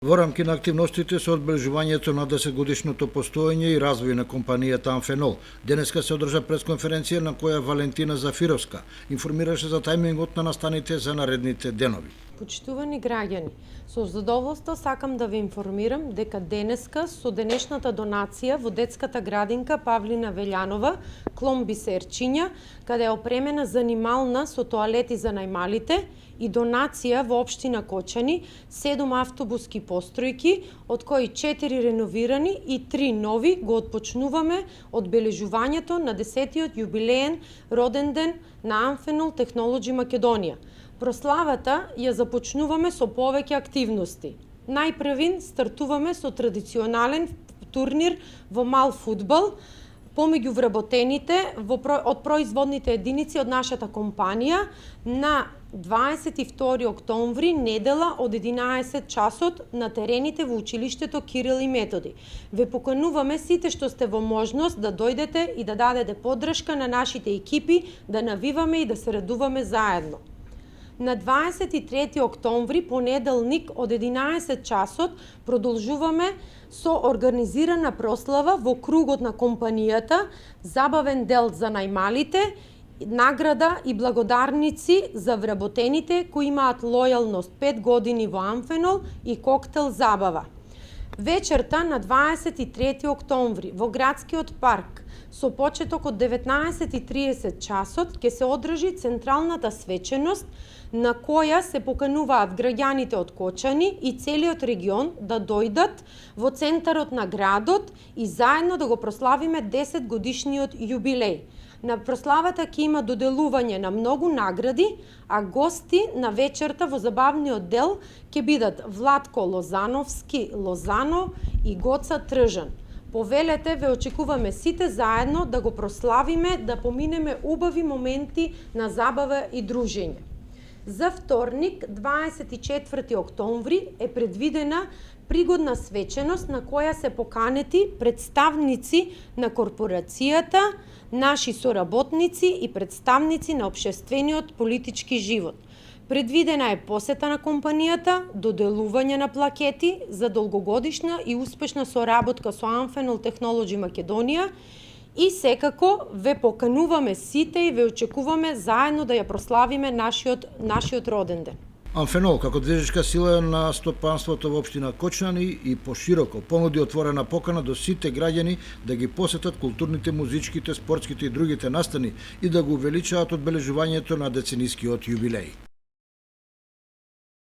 Во рамки на активностите со одбележувањето на 10-годишното постоење и развој на компанијата Амфенол, денеска се одржа пресконференција на која Валентина Зафировска информираше за тајмингот на настаните за наредните денови. Почитувани граѓани, со задоволство сакам да ве информирам дека денеска со денешната донација во детската градинка Павлина Велјанова, клон Бисерчиња, каде е опремена занимална со тоалети за најмалите, и донација во општина Кочани 7 автобуски постројки, од кои 4 реновирани и 3 нови, го отпочнуваме одбележувањето на 10-тиот јубилеен роден ден на Амфенол Технолоџи Македонија. Прославата ја започнуваме со повеќе активности. Најпрвин стартуваме со традиционален турнир во мал фудбал помеѓу вработените од производните единици од нашата компанија на 22 октомври, недела од 11 часот на терените во училиштето Кирил и Методи. Ве покануваме сите што сте во можност да дојдете и да дадете поддршка на нашите екипи, да навиваме и да се радуваме заедно. На 23 октомври, понеделник, од 11 часот, продолжуваме со организирана прослава во кругот на компанијата, забавен дел за најмалите, награда и благодарници за вработените кои имаат лојалност 5 години во Амфенол и коктел забава. Вечерта на 23 октомври во градскиот парк со почеток од 19:30 часот ќе се одржи централната свеченост на која се покануваат граѓаните од Кочани и целиот регион да дојдат во центарот на градот и заедно да го прославиме 10 годишниот јубилеј. На прославата ќе има доделување на многу награди, а гости на вечерта во забавниот дел ќе бидат Владко Лозановски Лозано и Гоца Тржан. Повелете, ве очекуваме сите заедно да го прославиме, да поминеме убави моменти на забава и дружење. За вторник, 24 октомври, е предвидена пригодна свеченост на која се поканети представници на корпорацијата, наши соработници и представници на општествениот политички живот. Предвидена е посета на компанијата, доделување на плакети за долгогодишна и успешна соработка со Амфенол Технолоџи Македонија и секако ве покануваме сите и ве очекуваме заедно да ја прославиме нашиот роден ден. Амфенол, како движечка сила на стопанството во општина Кочани и пошироко понуди отворена покана до сите граѓани да ги посетат културните, музичките, спортските и другите настани и да го увеличаат одбележувањето на деценискиот јубилеј.